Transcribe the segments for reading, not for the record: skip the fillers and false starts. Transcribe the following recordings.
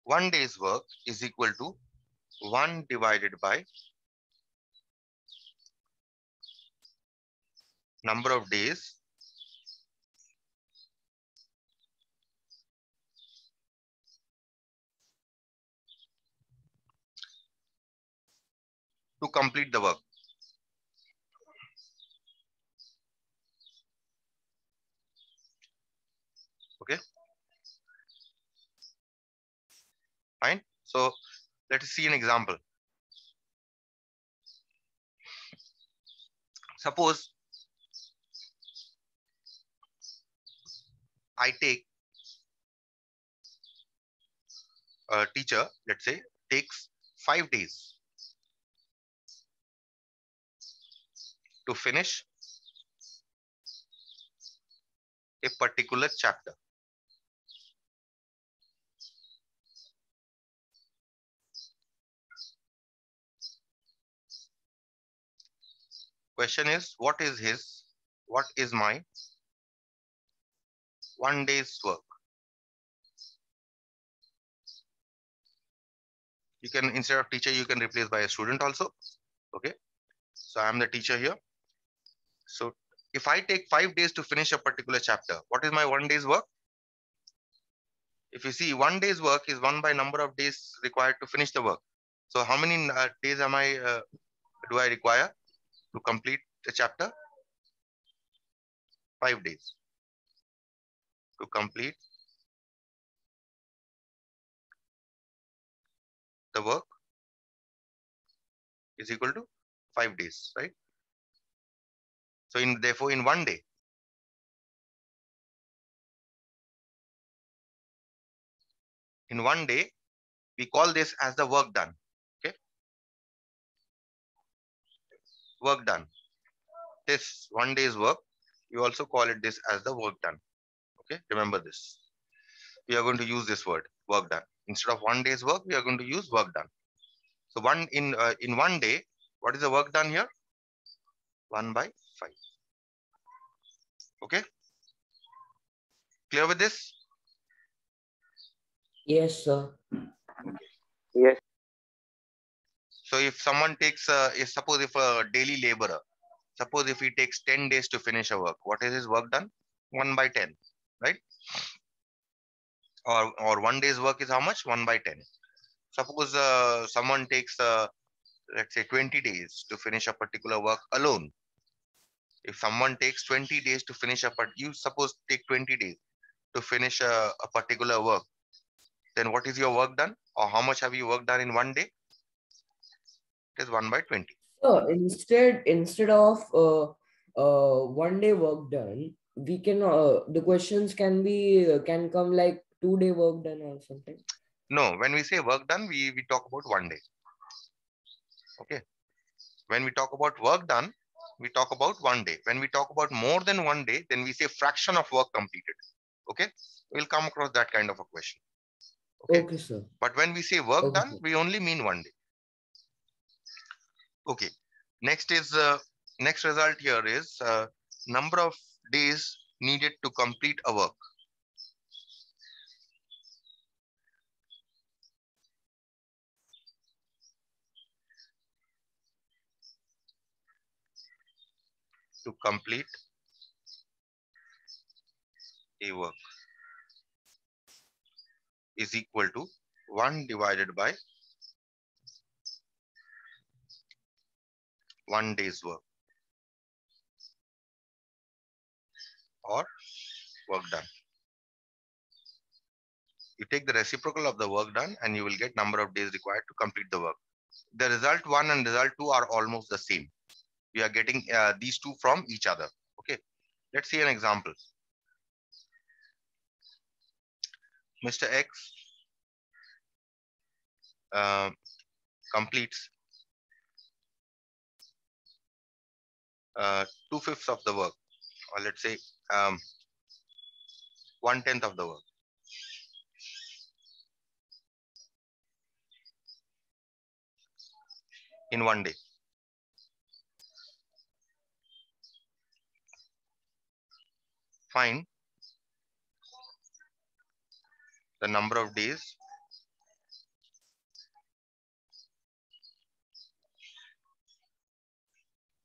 1 day's work is equal to 1 divided by number of days to complete the work. Okay, fine. So let us see an example. Suppose I take a teacher, let's say, takes 5 days to finish a particular chapter. Question is, what is my 1 day's work? You can, instead of teacher, you can replace by a student also. Okay, so I am the teacher here. So if I take 5 days to finish a particular chapter, what is my 1 day's work? If you see, 1 day's work is 1 by number of days required to finish the work. So how many days do I require to complete the chapter? 5 days to complete the work is equal to 5 days, right? So therefore in 1 day, we call this as the work done. Okay, work done. This 1 day's work, you also call it this as the work done. Okay, remember this. We are going to use this word, work done. Instead of 1 day's work, we are going to use work done. So in 1 day, what is the work done here? 1 by 5. Okay, clear with this? Yes, sir. Yes. So if someone takes, suppose if a daily laborer, suppose if he takes 10 days to finish a work, what is his work done? 1 by 10, right? Or 1 day's work is how much? 1 by 10. Suppose someone takes, let's say 20 days to finish a particular work alone. If someone takes 20 days to finish you suppose take 20 days to finish a particular work, then what is your work done? Or how much have you worked done in 1 day? It is 1 by 20. So instead of 1 day work done, we can the questions can come like 2-day work done or something. No, when we say work done, we talk about 1 day. Okay. When we talk about work done, we talk about 1 day. When we talk about more than 1 day, then we say fraction of work completed. Okay. We'll come across that kind of a question. Okay. Okay, sir. But when we say work Okay, done, sir. we only mean 1 day. Okay. Next result here is number of days needed to complete a work. To complete a work is equal to 1 divided by 1 day's work or work done. You take the reciprocal of the work done and you will get number of days required to complete the work. The result 1 and result 2 are almost the same. We are getting these two from each other. Okay, let's see an example. Mr. X completes 2/5 of the work, or let's say 1/10 of the work. In 1 day. Find the number of days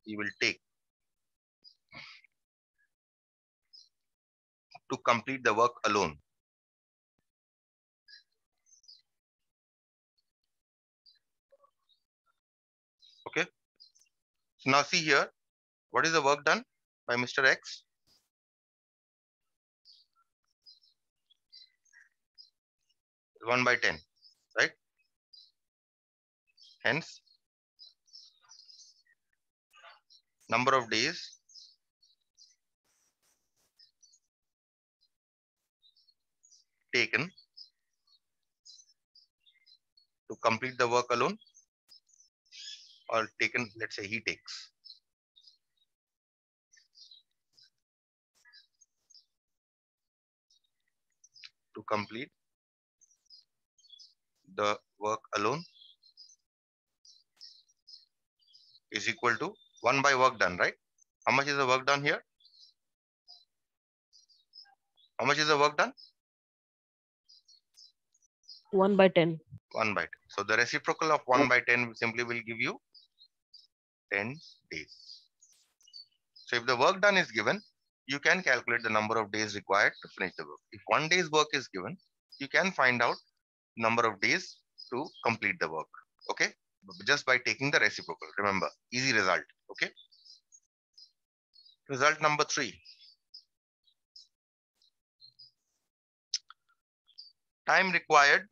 he will take to complete the work alone. Okay. So now see here, what is the work done by Mr. X? One by 10, right? Hence, number of days taken to complete the work alone, or taken, let's say he takes. To complete the work alone is equal to 1 by work done, right? How much is the work done here? How much is the work done? 1 by 10. 1 by 10. So the reciprocal of 1 by 10 simply will give you 10 days. So if the work done is given, you can calculate the number of days required to finish the work. If 1 day's work is given, you can find out number of days to complete the work. Okay, just by taking the reciprocal. Remember, easy result. Okay. Result number 3. Time required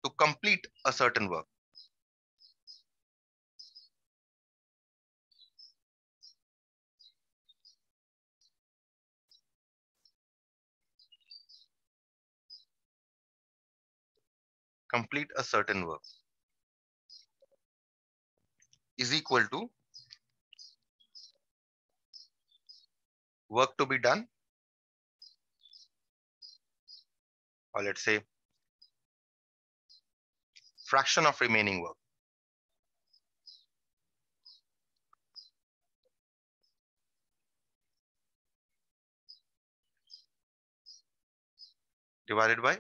to complete a certain work. Complete a certain work is equal to work to be done, or let's say fraction of remaining work divided by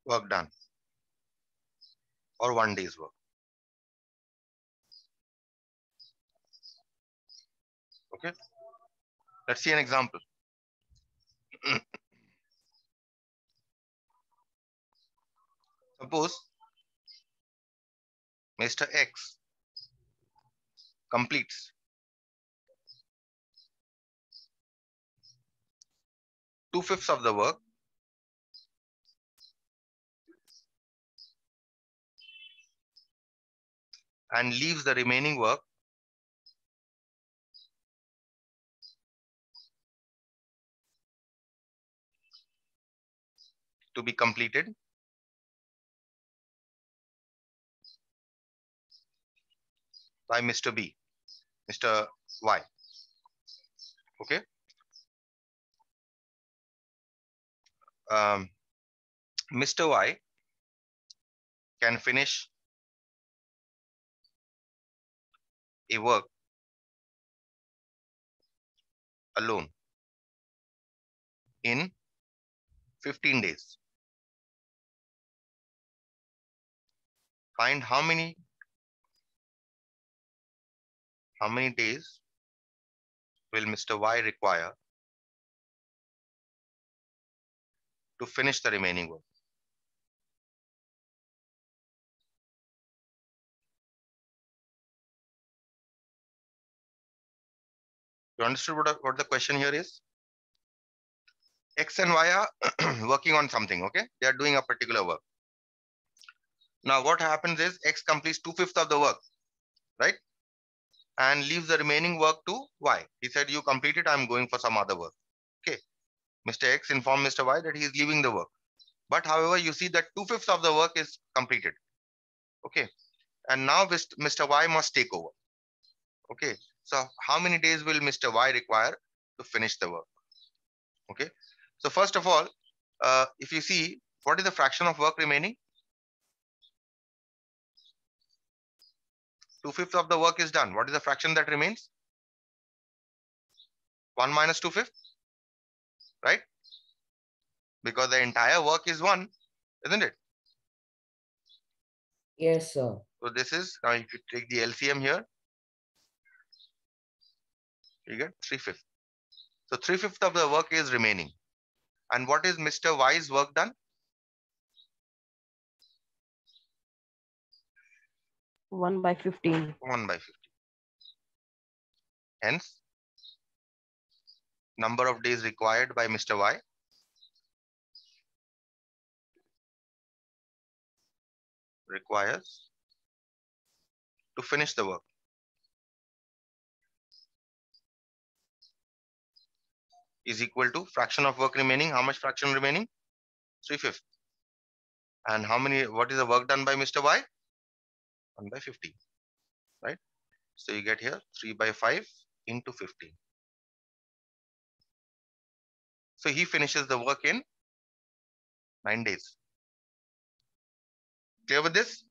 work done, or 1 day's work. Okay, let's see an example. Suppose Mr. X completes 2/5 of the work and leaves the remaining work to be completed by Mr. B, Mr. Y. Okay. Mr. Y can finish a work alone in 15 days. Find how many days will Mr. Y require to finish the remaining work. You understood what the question here is? X and Y are working on something, okay? They are doing a particular work. Now what happens is X completes 2/5 of the work, right? And leaves the remaining work to Y. He said, you complete it, I'm going for some other work. Okay. Mr. X informed Mr. Y that he is leaving the work. But however, you see that 2/5 of the work is completed. Okay. And now Mr. Y must take over. Okay. So how many days will Mr. Y require to finish the work? Okay. So first of all, if you see, what is the fraction of work remaining? 2/5 of the work is done. What is the fraction that remains? 1 minus 2/5, right? Because the entire work is 1, isn't it? Yes, sir. So this is, now if you take the LCM here, you get 3/5. So 3/5 of the work is remaining. And what is Mr. Y's work done? 1/15. 1/50. Hence, number of days required by Mr. Y requires to finish the work is equal to fraction of work remaining. How much fraction remaining? 3/5. And how many, what is the work done by Mr. Y? 1/50, right? So you get here 3/5 into 15. So he finishes the work in 9 days. Clear with this?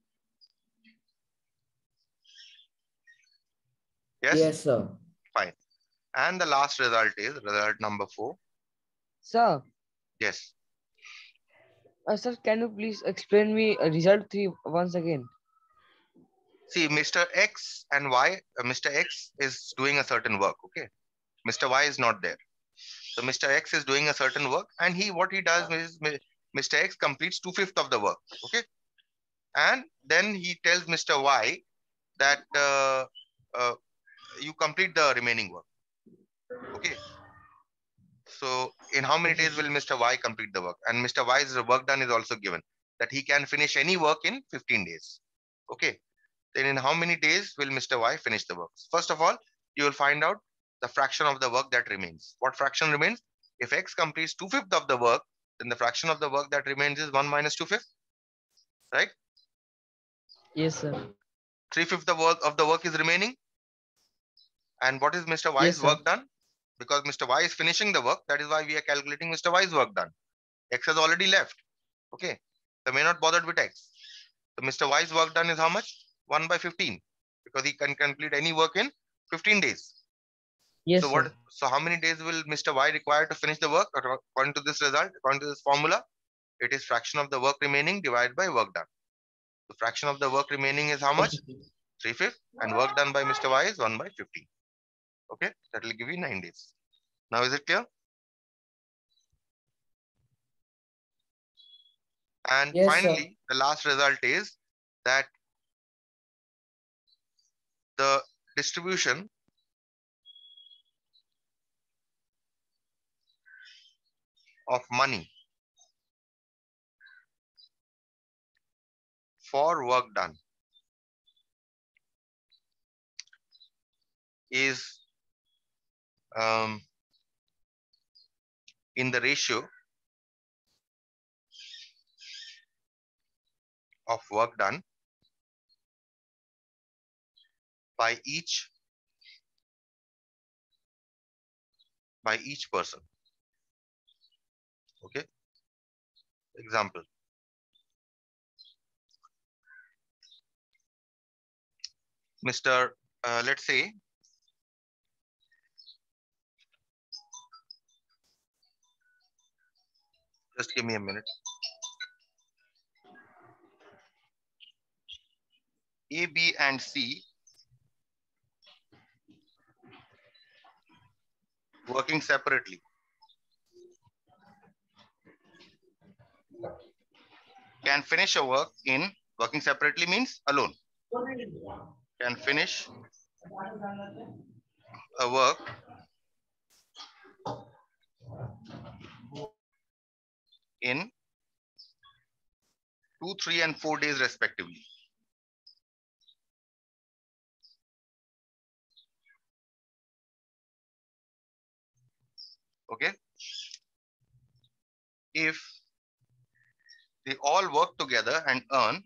Yes? Yes, sir. Fine. And the last result is result number 4. Sir, Yes. sir, can you please explain me result 3 once again? See, Mr. X and Y, Mr. X is doing a certain work, okay? Mr. Y is not there. So Mr. X is doing a certain work, and what he does is Mr. X completes 2/5 of the work, okay? And then he tells Mr. Y that uh, you complete the remaining work, okay? So in how many days will Mr. Y complete the work? And Mr. Y's work done is also given that he can finish any work in 15 days, okay? Then in how many days will Mr. Y finish the work? First of all, you will find out the fraction of the work that remains. What fraction remains? If X completes 2/5 of the work, then the fraction of the work that remains is 1 minus 2/5, right? Yes, sir. 3/5 of the work is remaining. And what is Mr. Yes, Y's sir. work done? Because Mr. Y is finishing the work, that is why we are calculating Mr. Y's work done. X has already left, okay? So may not bother with X. So Mr. Y's work done is how much? 1/15, because he can complete any work in 15 days. Yes, So sir. what? So how many days will Mr. Y require to finish the work? According to this result, according to this formula, it is fraction of the work remaining divided by work done. The fraction of the work remaining is how much? 3/5, and work done by Mr. Y is 1/15. Okay, that will give you 9 days. Now is it clear? And Yes, sir. finally, the last result is that the distribution of money for work done is in the ratio of work done by each person. Okay. Example. Mr. Let's say just give me a minute. A, B, and C working separately can finish a work in working separately means alone. Can finish a work in 2, 3, and 4 days respectively. Okay. If they all work together and earn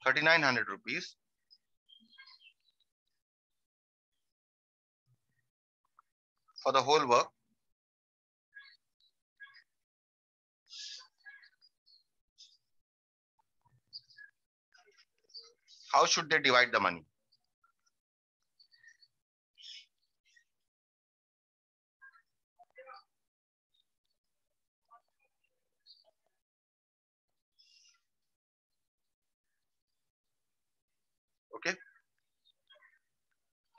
₹3,900 for the whole work, how should they divide the money?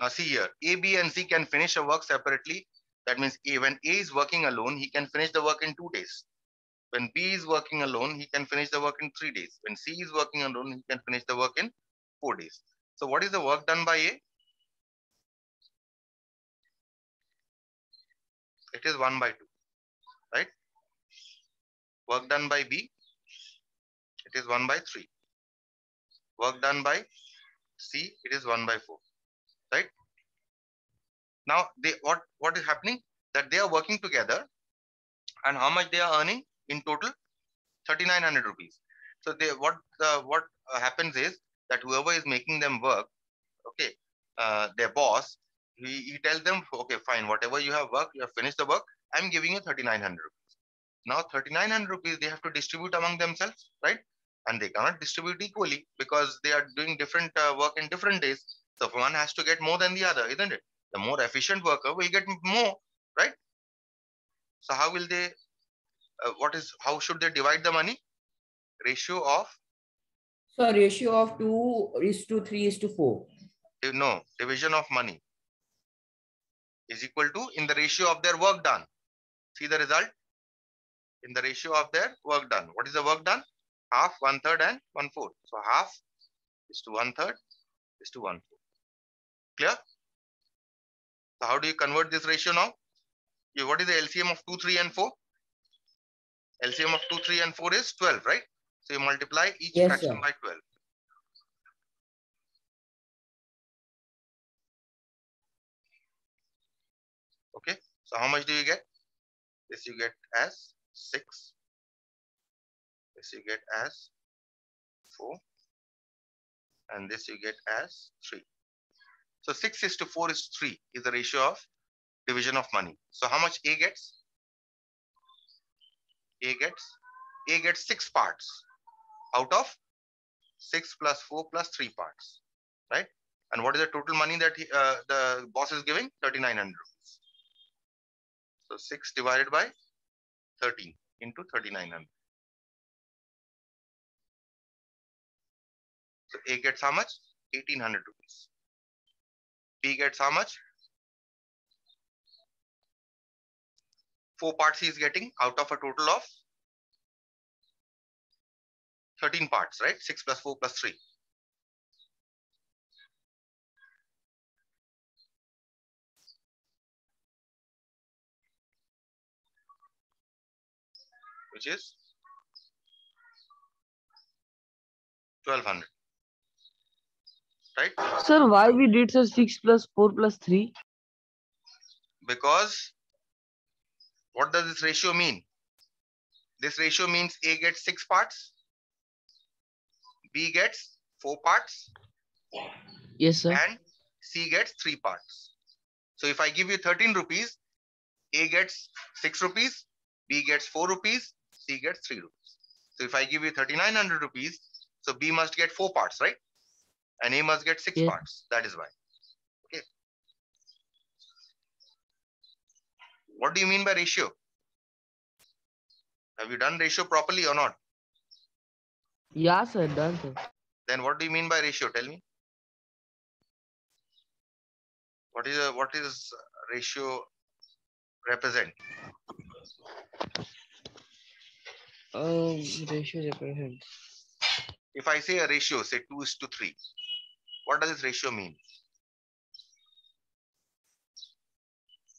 See here, A, B, and C can finish a work separately. That means when A is working alone, he can finish the work in 2 days. When B is working alone, he can finish the work in 3 days. When C is working alone, he can finish the work in 4 days. So what is the work done by A? It is 1 by 2, right? Work done by B, it is 1 by 3. Work done by C, it is 1 by 4, right? Now, what is happening? That they are working together, and how much they are earning in total? 3,900 rupees. So what happens is that whoever is making them work, okay, their boss, he tells them, okay, fine, whatever you have worked, you have finished the work, I'm giving you 3,900 rupees. Now 3,900 rupees they have to distribute among themselves, right? And they cannot distribute equally because they are doing different work in different days. So one has to get more than the other, isn't it? The more efficient worker will get more, right? So how will they, how should they divide the money? Ratio of, So ratio of 2:3:4. no, division of money is equal to in the ratio of their work done. See the result? In the ratio of their work done. What is the work done? Half, 1/3, and 1/4. So half is to 1/3 is to 1/4. Clear? So how do you convert this ratio now? What is the LCM of 2, 3, and 4? LCM of 2, 3, and 4 is 12, right? So you multiply each Yes, fraction sir. by 12. Okay. So how much do you get? This you get as 6. This you get as 4. And this you get as 3. So 6:4 is 3 is the ratio of division of money. So how much A gets? A gets 6 parts out of 6 plus 4 plus 3 parts, right? And what is the total money that the boss is giving? 3,900 rupees. So 6 divided by 13 into 3,900. So A gets how much? 1,800 rupees. B gets how much? 4 parts he is getting out of a total of 13 parts, right? 6 plus 4 plus 3. Which is 1,200. Right? Sir, why we did sir 6 plus 4 plus 3? Because what does this ratio mean? This ratio means A gets 6 parts, B gets 4 parts, Yes, sir. and C gets 3 parts. So if I give you 13 rupees, A gets 6 rupees, B gets 4 rupees, C gets 3 rupees. So if I give you 3,900 rupees, so B must get 4 parts, right? And A must get 6 Yes. parts. That is why. Okay. What do you mean by ratio? Have you done ratio properly or not? Yeah, sir, done, sir. Then what do you mean by ratio? Tell me. What is ratio represent? Ratio represents. If I say a ratio, say 2:3, what does this ratio mean?